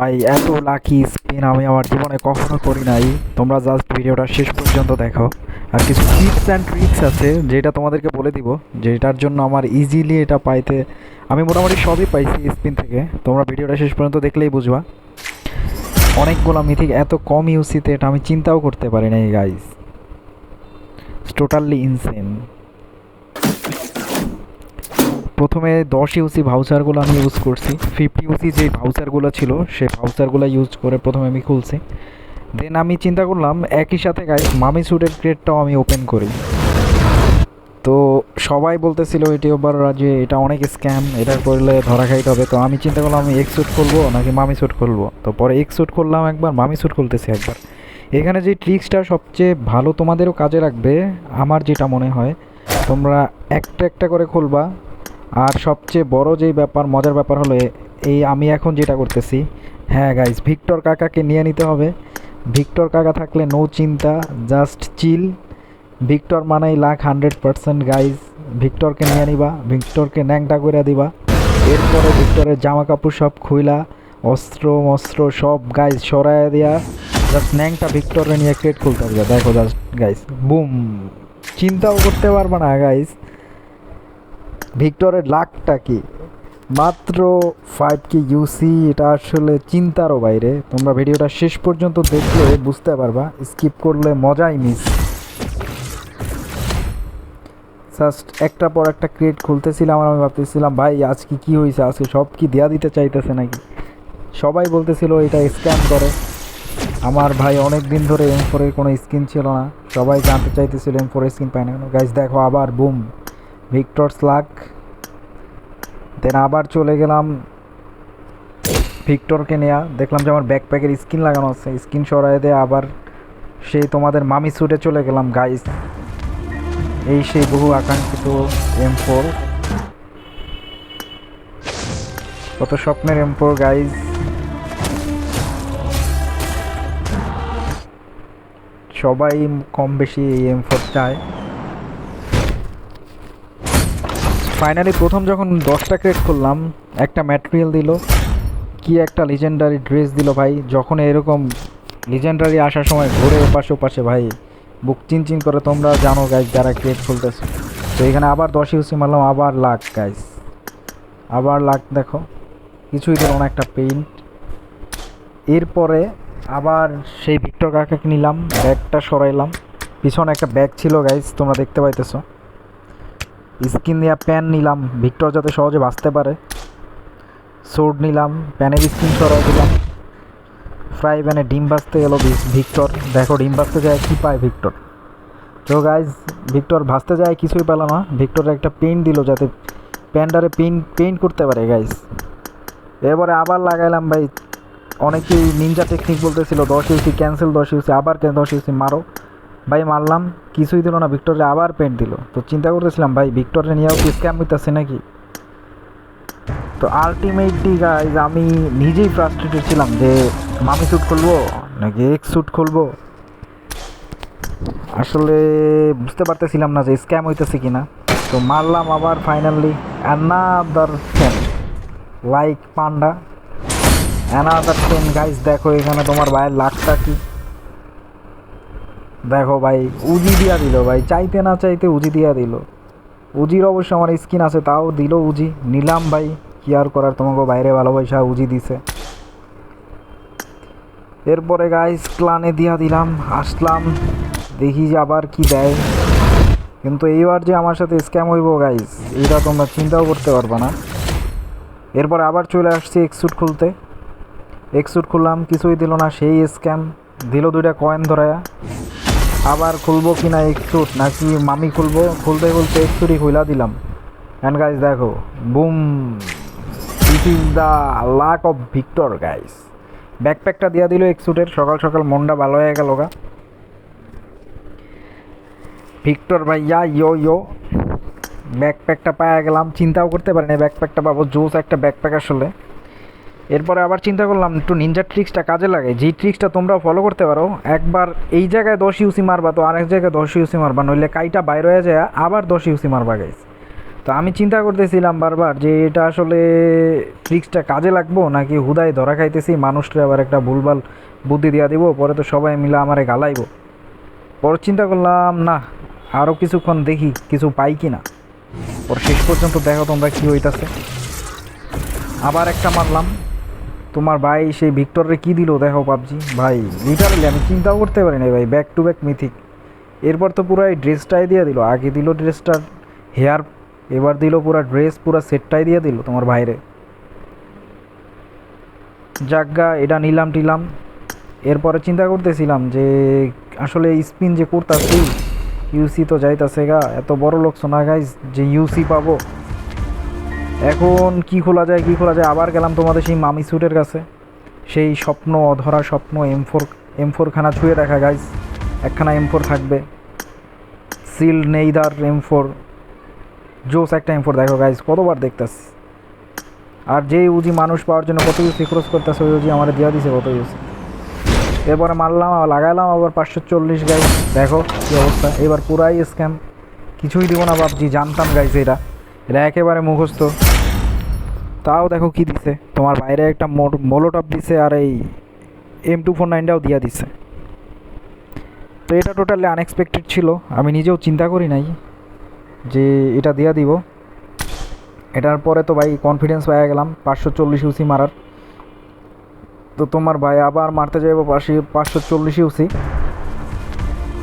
ভাই এত lucky spin আমি আমার জীবনে কখনো করি নাই। তোমরা জাস্ট ভিডিওটা শেষ পর্যন্ত দেখো। আর কিছু টিপস অ্যান্ড ট্রিক্স আছে যেটা তোমাদেরকে বলে দিব, যেটার জন্য আমার ইজিলি এটা পাইতে আমি মোটামুটি সবই পাইছি স্পিন থেকে। তোমরা ভিডিওটা শেষ পর্যন্ত দেখলেই বুঝবা। অনেকগুলো মিথিক এত কম ইউসিতে এটা আমি চিন্তাও করতে পারি নাই গাইস। Totally insane. প্রথমে 10 ইউসি ভাউচারগুলো আমি ইউজ করছি। 50 ইউসি যে ভাউচারগুলো ছিল সেই ভাউচারগুলো ইউজ করে প্রথমে আমি খুলছি। দেন আমি চিন্তা করলাম একই সাথে গাইস মামি স্যুটের ক্রেটটাও আমি ওপেন করি। তো সবাই বলতেছিল ইউটিউবার যে এটা অনেক স্ক্যাম, এটা করলে ধরা খাইতে হবে। তো আমি চিন্তা করলাম আমি এক্স স্যুট খুলবো নাকি মামি স্যুট খুলবো। তো পরে এক্স স্যুট খুললাম একবার, মামি স্যুট খুলতেছি একবার। এখানে যে ট্রিক্সটা সবচেয়ে ভালো তোমাদেরও কাজে লাগবে আমার যেটা মনে হয়, তোমরা একটা একটা করে খুলবা। আর সবচেয়ে বড় যেই ব্যাপার, মজার ব্যাপার হলো এই আমি এখন যেটা করতেছি। হ্যাঁ গাইস, ভিক্টর কাকাকে নিয়ে নিতে হবে। ভিক্টর কাকা থাকলে নো চিন্তা, জাস্ট চিল। ভিক্টর মানেই লাখ 100% গাইস। ভিক্টরকে নিয়ে নিবা, ভিক্টরকে ন্যাংটা করে দিবা। এরপরে ভিক্টরের জামা কাপড় সব খুইলা, অস্ত্র মস্ত্র সব গাইস সরাইয়া দিয়া জাস্ট ন্যাংটা ভিক্টরে নিয়ে ক্রেট খুলতে হবে। দেখো জাস্ট গাইস, বুম। চিন্তাও করতে পারবা না গাইস ভিক্টরের লাখটা কি, মাত্র 5K ইউসি। এটা আসলে চিন্তারও বাইরে। তোমরা ভিডিওটা শেষ পর্যন্ত দেখলে বুঝতে পারবা, স্কিপ করলে মজাই মিস। জাস্ট একটার পর একটা ক্রিয়েট খুলতেছিলাম আর আমি ভাবতেছিলাম ভাই আজকে কি হয়েছে, আজকে সব কি দেয়া দিতে চাইতেছে নাকি। সবাই বলতেছিল এটা স্ক্যাম করে। আমার ভাই অনেক দিন ধরে M4-এর কোনো স্কিন ছিল না, সবাই জানতে চাইতেছিল M4 স্কিন পায় না কেন। গাইজ দেখো আবার বুম, ভিক্টরস লাক। দেন আবার চলে গেলাম ভিক্টরকে নেয়া, দেখলাম যে আমার ব্যাকপ্যাকের স্কিন লাগানো আছে, স্কিন সরাই দিয়ে আবার সেই তোমাদের মামি স্যুটে চলে গেলাম গাইস। এই সেই বহু আকাঙ্ক্ষিত M4, কত স্বপ্নের M4 গাইস। সবাই কম বেশি এই M4 চায়। ফাইনালি প্রথম যখন 10টা ক্রেট করলাম, একটা ম্যাটেরিয়াল দিল, কি একটা লিজেন্ডারি ড্রেস দিল ভাই। যখন এরকম লিজেন্ডারি আসার সময় ঘুরে ওপাশে ওপাশে ভাই বুক চিনচিন করে। তোমরা জানো গাইজ যারা ক্রিয়েট খুলতেছে। তো এখানে আবার 10 ইউসি মারলাম, আবার লাক গাইজ, আবার লাক। দেখো কিছুই দিল না, একটা পেইন্ট। এরপরে আবার সেই ভিক্টর কাকাকে নিলাম, ব্যাগটা সরাইলাম। পিছনে একটা ব্যাগ ছিল গাইজ, তোমরা দেখতে পাইতেছো। স্কিন দেওয়া প্যান নিলাম, ভিক্টর যাতে সহজে বাঁচতে পারে। সোর্ড নিলাম, প্যানের স্কিন সরাই দিলাম। ফ্রাই প্যানে ডিম ভাজতে গেল ভিক্টর। দেখো ডিম ভাজতে যায় কী পায় ভিক্টর। তো গাইজ ভিক্টর ভাজতে যায় কিছুই পেল না। ভিক্টরের একটা পেইন্ট দিল যাতে প্যান্ডারে পেইন্ট করতে পারে গাইজ। এরপরে আবার লাগাইলাম ভাই। অনেকেই নিনজা টেকনিক বলতেছিল 10 ইউসি ক্যান্সেল, 10 ইউসি আবার 10 ইউসি মারো। ভাই মারলাম, কিছুই দিল না, ভিক্টরে আবার পেইন্ট দিল। তো চিন্তা করতেছিলাম ভাই ভিক্টরে নিয়েও কি স্ক্যাম হইতেছে নাকি। তো আলটিমেটলি গাইজ আমি নিজেই ফ্রাস্ট্রেটেড ছিলাম যে মামি স্যুট খুলবো নাকি এক্স স্যুট খুলবো। আসলে বুঝতে পারতেছিলাম না যে স্ক্যাম হইতেছে কিনা। তো মারলাম আবার ফাইনালি অ্যানাদার 10 লাইক পান্ডা, অ্যানাদার 10 গাইজ। দেখো এখানে তোমার ভাইয়ের লাখটা কি, দেখো ভাই উজি দিয়া দিল ভাই, চাইতে না চাইতে উজি দিয়া দিল। উজির অবশ্য আমার স্কিন আছে, তাও দিল উজি। নিলাম ভাই, কি আর করার, তোমাকে বাইরে ভালোবাসা উজি দিছে। এরপরে গাইস ক্লানে দিয়া দিলাম, আসলাম, দেখি যে আবার কি দেয়। কিন্তু এইবার যে আমার সাথে স্ক্যাম হইব গাইস, এইটা তোমরা চিন্তাও করতে পারবে না। এরপরে আবার চলে আসছি এক্স স্যুট খুলতে। এক্স স্যুট খুললাম, কিছুই দিল না, সেই স্ক্যাম দিল। 2টা কয়েন ধরায়া। আবার খুলবো কি না এক্স স্যুট নাকি মামি খুলবো, খুলতে খুলতে এক্স স্যুটই খুলা দিলাম। অ্যান্ড গাইস দেখো boom, this is the luck of Victor guys. ব্যাকপ্যাকটা দিয়া দিল এক্স স্যুটের। সকাল সকাল মনটা ভালো হয়ে গেল গা। ভিক্টর ভাইয়া ইয়ো ইয়ো, ব্যাকপ্যাকটা পাওয়া গেলাম। চিন্তাও করতে পারি না ব্যাকপ্যাকটা পাবো, জোস একটা ব্যাকপ্যাক আসলে। এরপরে আবার চিন্তা করলাম একটু নিনজার ট্রিক্সটা কাজে লাগে, যেই ট্রিক্সটা তোমরাও ফলো করতে পারো। একবার এই জায়গায় 10 ইউসি মারবা তো আরেক জায়গায় 10 ইউসি মারবা, নইলে কাইটা বাইরে হয়ে যায় আবার 10 ইউসি মারবা গাইস। তো তো আমি চিন্তা করতেছিলাম বারবার যে এটা আসলে ট্রিক্সটা কাজে লাগবো নাকি হুদায় ধরা খাইতেছি, মানুষটা আবার একটা ভুলভাল বুদ্ধি দিয়া দিব, পরে তো সবাই মিলে আমারে গালাইবো। পরে চিন্তা করলাম না, আরও কিছুক্ষণ দেখি কিছু পাই কি না। পর শেষ পর্যন্ত দেখো তোমরা কি হইতাছে। আবার একটা মারলাম, তোমার ভাই সেই ভিক্টরে কি দিল দেখো পাবজি ভাই, লিটারালি আমি চিন্তাও করতে পারি না ভাই, ব্যাক টু ব্যাক মিথিক। এরপর তো পুরো এই ড্রেসটাই দিয়ে দিল, আগে দিল ড্রেসটার হেয়ার, এবার দিল পুরো ড্রেস, পুরো সেটটাই দিয়ে দিল তোমার ভাইরে। জাগা এটা নিলাম টিলাম। এরপরে চিন্তা করতেছিলাম যে আসলে স্পিন যে করতাছি, ইউসি তো যাইতাছে গা, এত বড় লোক শোনা গাইজ যে ইউসি পাবো। এখন কি খোলা যায় কি খোলা যায়, আবার গেলাম তোমাদের সেই মামি স্যুটের কাছে। সেই স্বপ্ন, অধরা স্বপ্ন, এম ফোর খানা ছুঁয়ে দেখা গাইজ, একখানা M4 থাকবে, সিল নেইদার M4, জোস একটা M4 দেখো গাইজ, কতবার দেখতেছি। আর যে ইউজি মানুষ পাওয়ার জন্য কত ইউসি খরচ করতেছে, ওই ইউজি আমার দেওয়া দিছে কত ইউসি। এরপরে মারলাম, লাগাইলাম আবার 540 গাইজ, দেখো কী অবস্থা। এবার পুরাই স্ক্যাম, কিছুই দিব না ভাবছি, জানতাম গাইজ এটা এটা একেবারে মুখস্থ। তাও দেখো কি দিছে, তোমার বাইরে একটা মোলোটপ দিছে, আর এই M249টাও দিয়া দিছে। তো এটা টোটালি আনএক্সপেক্টেড ছিল, আমি নিজেও চিন্তা করি নাই যে এটা দিয়া দিব। এটার পরে তো ভাই কনফিডেন্স পেয়ে গেলাম 540 ইউসি মারার। তো তোমার ভাই আবার মারতে যাইব 540 ইউসি,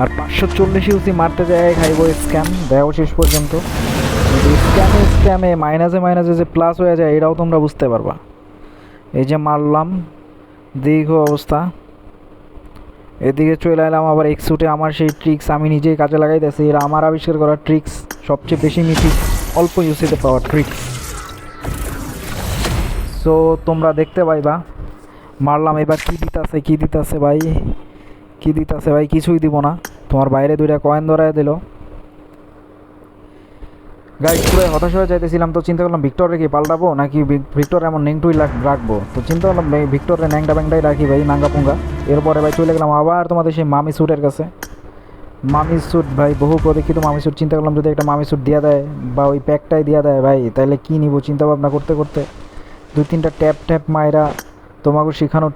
আর 540 ইউসি মারতে যায় খাইব স্ক্যাম, দেখো শেষ পর্যন্ত। স্ক্যামে মাইনাসে মাইনাসে যে প্লাস হয়ে যায় এটাও তোমরা বুঝতে পারবা। এই যে মারলাম, দীর্ঘ অবস্থা। এদিকে চলে এলাম আবার এক্সুটে, আমার সেই ট্রিক্স আমি নিজেই কাজে লাগাইতেছি, এরা আমার আবিষ্কার করা ট্রিক্স, সবচেয়ে বেশি মিথিক অল্প ইউসিতে পাওয়া ট্রিক্স। সো তোমরা দেখতে পাইবা। মারলাম, এবার কি দিতাছে ভাই, কি দিতাছে ভাই, কিছুই দিব না। তোমার বাইরে 2টা কয়েন ধরায় দিল গাইজ, পুরো হতাশ হয়ে যাইতেছিলাম। তো চিন্তা করলাম ভিক্টরে কি পাল্টাবো নাকি ভিক্টর এমন নেংটুই রাখবো। তো চিন্তা করলাম ভিক্টরে ন্যাংটা ব্যাংটাই রাখি ভাই, নাঙ্গা পুঙ্গা। এরপরে ভাই চলে গেলাম আবার তোমাদের সেই মামি স্যুটের কাছে। মামি স্যুট ভাই, বহু প্রতীক্ষিত মামি স্যুট। চিন্তা করলাম যদি একটা মামি স্যুট দিয়ে দেয় বা ওই প্যাকটাই দিয়ে দেয় ভাই, তাহলে কী নিব চিন্তা ভাবনা করতে করতে 2-3টা ট্যাপ মায়েরা তোমাকে শেখানো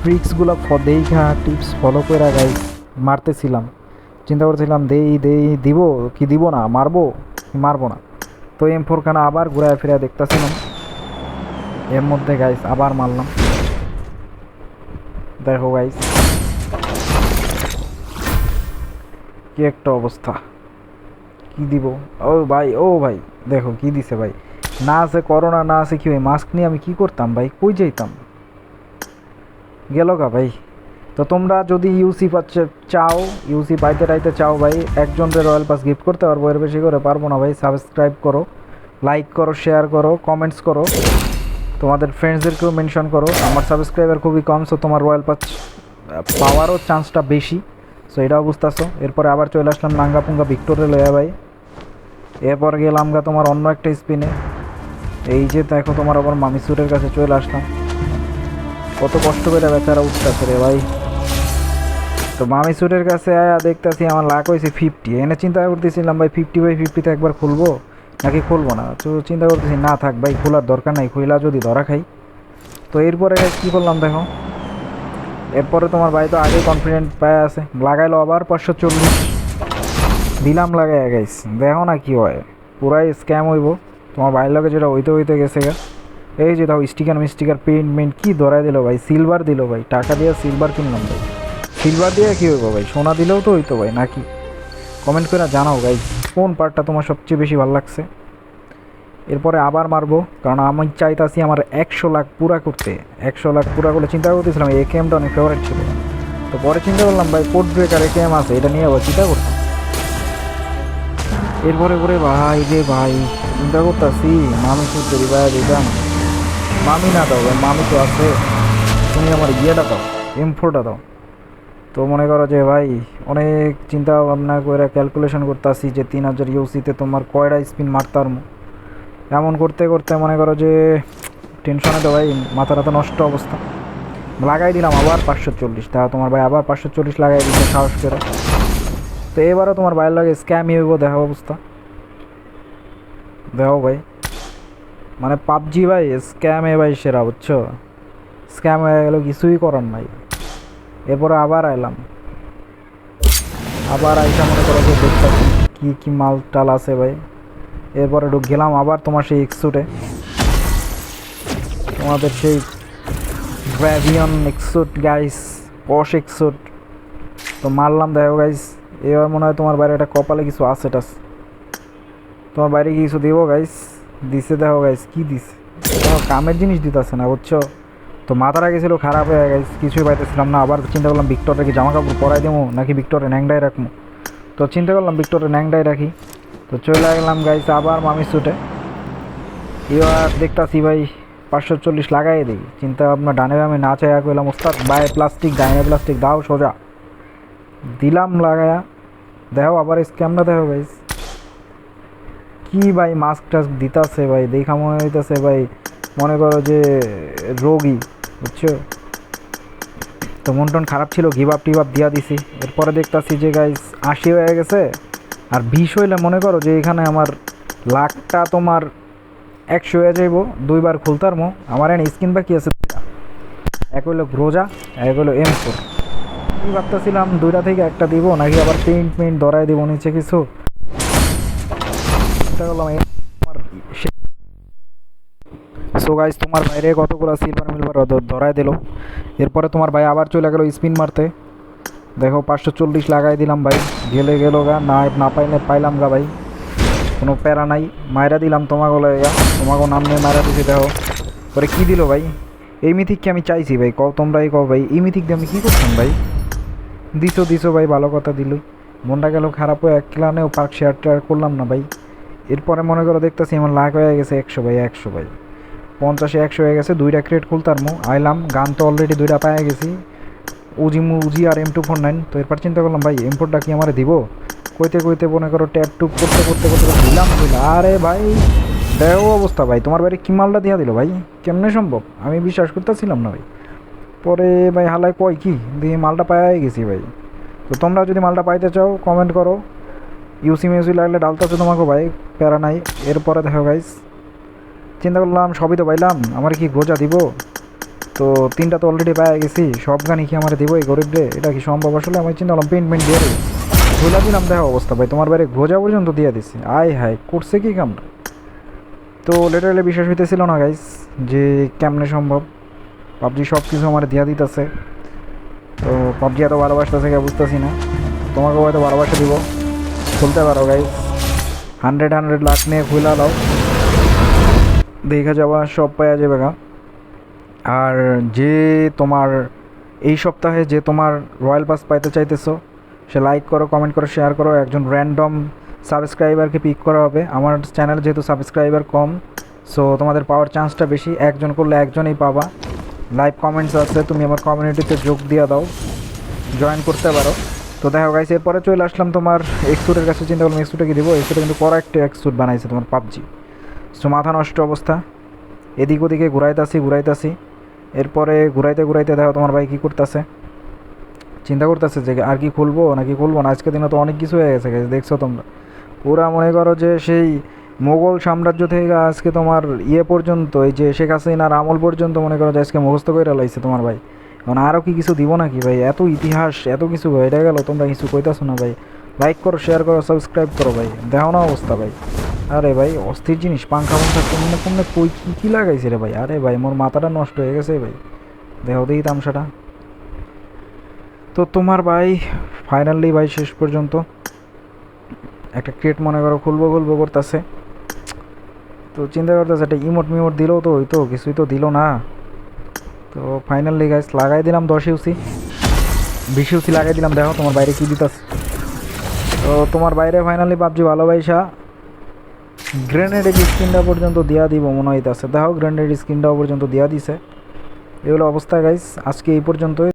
ট্রিক্সগুলো দেখা টিপস ফলো করে গাইজ মারতেছিলাম। চিন্তা করছিলাম দিব কি দিব না, মারবো না। তো M4 খানা আবার ঘুরায় ফিরে দেখতেছিলাম, এর মধ্যে গাইজ আবার মারলাম। দেখো গাইজ কি একটা অবস্থা, কি দিব। ও ভাই দেখো কি দিছে ভাই, না আছে করোনা, না আছে কি ভাই, মাস্ক নিয়ে আমি কি করতাম ভাই, কই যাইতাম, গেল গা ভাই। তো তোমরা যদি ইউসি পাইতে চাও ভাই, একজনের রয়্যাল পাস গিফট করতে পারবো, এর বেশি করে পারবো না ভাই। সাবস্ক্রাইব করো, লাইক করো, শেয়ার করো, কমেন্টস করো, তোমাদের ফ্রেন্ডসদেরকেও মেনশন করো। আমার সাবস্ক্রাইবার খুবই কম, সো তোমার রয়্যাল পাস পাওয়ারও চান্সটা বেশি, সো এটাও বুঝতেছো। এরপরে আবার চলে আসলাম নাঙ্গা পুঙ্গা ভিক্টোরে লয়া ভাই। এরপর গেলাম গা তোমার অন্য একটা স্পিনে। এই যে দেখো তোমার আবার মামি স্যুটের কাছে চলে আসলাম, কত কষ্ট করে বেচারা উঠতেছে রে ভাই। তো মামি স্যুটের কাছে দেখতেছি আমার লাখ হয়েছে 50। এনে চিন্তা করতেছিলাম ভাই 50/50তে একবার খুলবো নাকি খুলবো না। তো চিন্তা করতেছি না থাক ভাই, খোলার দরকার নাই, খুইলা যদি ধরা খাই। তো এরপরে কী করলাম দেখো, এরপরে তোমার ভাই তো আগেই কনফিডেন্ট পায় আছে, লাগাইলো আবার 540 দিলাম লাগাই গাইস, দেখো না কি হয়, পুরাই স্ক্যাম হইব। তোমার ভাইয়ের লগে যেটা হইতে গেছে গা, এই যে দাও স্টিকার পেন্ট কি ধরাই দিল ভাই, সিলভার দিল ভাই, টাকা দিয়ে সিলভার কিনলাম ভাই। সিলভার দিয়ে কী হইব ভাই, সোনা দিলেও তো হইতো ভাই নাকি। কমেন্ট করে জানাও গাইজ কোন পার্টটা তোমার সবচেয়ে বেশি ভালো লাগছে। এরপরে আবার মারবো, কারণ আমি চাইতাছি আমার 100 লাখ পুরা করতে। 100 লাখ পুরা করলে চিন্তা করতেছিলাম এই AKMটা অনেক ফেভারিট ছিল। তো পরে চিন্তা করলাম ভাই কোড ব্রেকার AKM আছে, এটা নিয়ে আবার চিন্তা করতাম। এরপরে ভাই চিন্তা করতেছি মামি শুট করি ভাই, দিতাম মামি না দাও ভাই, মামি তো আছে, তুমি আমার ইয়েটা দাও, M4টা দাও। তো মনে করো যে ভাই অনেক চিন্তা ভাবনা করে ক্যালকুলেশন করতেছি যে 3000 ইউসিতে তোমার কয়টা স্পিন মারতার। এমন করতে মনে করো যে টেনশনে তো ভাই মাথা নষ্ট অবস্থা। লাগাই দিলাম আবার 540, তা তোমার ভাই আবার 540 লাগাই দিচ্ছে সাহস করে। তো এবারও তোমার ভাইয়ের লাগে স্ক্যামই হইব, দেখা অবস্থা। দেখো ভাই, মানে পাবজি ভাই স্ক্যামে ভাই সেরা, বুঝছো? স্ক্যাম হয়ে গেল, কিছুই করার নাই। এরপরে আবার আইলাম, আবার আইসা মনে করো যে দেখতেছি কি কি মাল টাল আছে ভাই। এরপরে গেলাম আবার তোমার সেই এক্সুটে, তোমাদের সেই গ্র্যাভিয়ন এক্সুট গাইস, পশ এক্সুট। তো মারলাম, দেখো গাইস। এবার মনে হয় তোমার বাইরে একটা কপালে কিছু আছে টাস, তোমার বাইরে কি কিছু দিব গাইস? দিছে, দেখো গাইস কি দিছে, কোনো কামের জিনিস দিতেছে না, বুঝছো? তো মাথাটা গেছিলো খারাপ হয়ে গেছে, কিছুই পাইতেছিলাম না। আবার চিন্তা করলাম ভিক্টরে কি জামা কাপড় পরাই দেবো নাকি ভিক্টরে ন্যাংডাই রাখবো। তো চিন্তা করলাম ভিক্টরে ন্যাংডাই রাখি। তো চলে গেলাম গাইস আবার মামি স্যুটে। এবার দেখতাছি ভাই 540 লাগাই দিই, চিন্তা ভাবনা ডানে বামে না চাইয়া কইলাম ওস্তাদ বাই প্লাস্টিক, ডাইনে প্লাস্টিক দাও সোজা। দিলাম লাগায়া, দেখো আবার স্ক্যামটা দেখো গাইস, কি ভাই মাস্ক টাস্ক দিতাছে ভাই, দেখা মনে হইতেছে ভাই মনে করো যে রোগী, বুঝছো? তো মন টন খারাপ ছিল, গিভ আপ টিভ আপ দিয়া দিছি। এরপরে দেখতাছি যে গাইস 80 হয়ে গেছে, আর 20 হইলে মনে করো যে এখানে আমার লাখটা তোমার 100 হয়ে যাইব। দুইবার খুলতার মো আমার এনে স্কিন বাকি আছে দুইটা, এক হইলো গ্রোজা, এক হইলো M4। কি ভাবতেছিলাম দুইটা থেকে একটা দিব নাকি আবার পেইন্ট মেইন্ট ধরাই দিব নিচে কিছু, চিন্তা করলাম আমার। সো গাইস তোমার বাইরে কতগুলো সিলভার মিলভার ধরাই দিল। এরপরে তোমার ভাই আবার চলে গেল স্পিন মারতে, দেখো 540 লাগাই দিলাম ভাই, গেলে গেল গা, না না পাইলে পাইলাম গা ভাই, কোনো প্যারা নাই। মায়েরা দিলাম তোমাকে গা, তোমাকে নাম নিয়ে মায়েরা দিছি। দেখো পরে কী দিল ভাই, এই মিথিক কি আমি চাইছি ভাই, কও তোমরাই কও ভাই, এই মিথিক দিয়ে আমি কী করতাম ভাই? দিছো দিছো ভাই, ভালো কথা দিল, মনটা গেল খারাপ হয়ে, এক ক্লানেও পার্ক শেয়ার টেয়ার করলাম না ভাই। এরপরে মনে করো দেখতেছি আমার লাখ হয়ে গেছে 100 ভাই, 100 ভাই, 50-এ 100 হয়ে গেছে। দুইটা ক্রেট খুলতার মো আইলাম, গান তো অলরেডি দুইটা পায়ে গেছি, উজি আর M249। তো এরপর চিন্তা করলাম ভাই M4টা কি আমার দিব, কইতে কইতে মনে করো ট্যাপ টুপ করতে করতে করতে দিলাম। আরে ভাই দেখো অবস্থা ভাই, তোমার বাড়ি কি মালটা দিয়া দিল ভাই, কেমনে সম্ভব? আমি বিশ্বাস করতেছিলাম না ভাই। পরে ভাই হালায় কয় কি দিয়ে মালটা পাই গেছি ভাই। তো তোমরা যদি মালটা পাইতে চাও কমেন্ট করো, ইউসি মিউসি লাগলে ডালতেছে তোমাকে ভাই, প্যারা নাই। এরপরে দেখো গাইস চিন্তা করলাম সবই তো পাইলাম, আমার কি গোজা দিব? তো 3টা তো অলরেডি পাই গেছি, সব গানই কি আমার দিব এই গরিব রে? এটা কি সম্ভব আসলে? আমি চিন্তা করলাম পেন্ট মেন্ট দিয়ে দিই, ধুলা দিলাম। দেখো অবস্থা ভাই, তোমার বাইরে গোজা পর্যন্ত দিয়ে দিছি। আয় হায় করছে কি কামটা! তো লেটারালি বিশ্বাস হইতেছিল না গাইস যে কেমনে সম্ভব, পাবজি সব কিছু আমার দিয়া দিতেছে। তো পাবজি এত ভালোবাসতেছে কে বুঝতেছি না, তোমাকেও হয়তো ভালোবাসা দিব, খুলতে পারো গাইস। 100 লাখ নিয়ে খুলে দাও, দেখা যাওয়া সব পাওয়া যাবে গা। আর যে তোমার এই সপ্তাহে যে তোমার রয়্যাল পাস পাইতে চাইতেছো, সে লাইক করো, কমেন্ট করো, শেয়ার করো। একজন র্যান্ডম সাবস্ক্রাইবারকে পিক করা হবে, আমার চ্যানেল যেহেতু সাবস্ক্রাইবার কম, সো তোমাদের পাওয়ার চান্সটা বেশি, একজন করলে একজনই পাবা। লাইভ কমেন্টস আছে, তুমি আমার কমিউনিটিতে যোগ দিয়ে দাও, জয়েন করতে পারো। তো দেখো গাইস এরপরে চলে আসলাম তোমার এক্সুটের কাছে, চিন্তা করলাম এক্সুটে কি দিব, এক্সুটে কিন্তু করেক্ট এক্সুট বানাইছে তোমার পাবজি। সো মাথা নষ্ট অবস্থা, এদিক ওদিকে ঘুরাইতাছি। এরপরে ঘুরাইতে ঘুরাইতে দেখো তোমার ভাই কী করতেছে, চিন্তা করতেছে যে আর কি খুলবো নাকি খুলবো না। আজকে দিনে তো অনেক কিছু হয়ে গেছে দেখছো তোমরা, পুরা মনে করো যে সেই মোগল সাম্রাজ্য থেকে আজকে তোমার ইয়ে পর্যন্ত, এই যে শেখ হাসিনার আমল পর্যন্ত মনে করো যে আজকে মুখস্থ করে লাইছে তোমার ভাই। এখন আরও কি কিছু দিব নাকি ভাই? এত ইতিহাস এত কিছু হয়ে গেল, তোমরা কিছু কইতাছো না ভাই। লাইক করো, শেয়ার করো, সাবস্ক্রাইব করো ভাই, দেখো না অবস্থা ভাই। আরে ভাই অস্থির জিনিস, পাঙ্খা কমনে কমনে কই কী কী লাগাইছে রে ভাই? আরে ভাই মোর মাথাটা নষ্ট হয়ে গেছে ভাই, দেখো দেখি তামসাটা। তো তোমার ভাই ফাইনালি ভাই শেষ পর্যন্ত একটা ক্রিয়েট মনে করো খুলবো করতেছে। তো চিন্তা করতেছে একটা ইমোট মিমোট দিলেও তো হইতো, কিছুই তো দিল না। তো ফাইনালি গাইস লাগাই দিলাম 10 ইউসি 20 ইউসি লাগাই দিলাম, দেখো তোমার বাইরে কী দিতেছে। তো তোমার বাইরে ফাইনালি পাবজি ভালোবাসা গ্রেনেডের স্ক্রিনটা পর্যন্ত দিয়া দিব মনে হইতেছে, দেখো গ্রেনেডের স্ক্রিনটাও পর্যন্ত দিয়া দিছে। এগুলো অবস্থা গাইস, আজকে এই পর্যন্তই।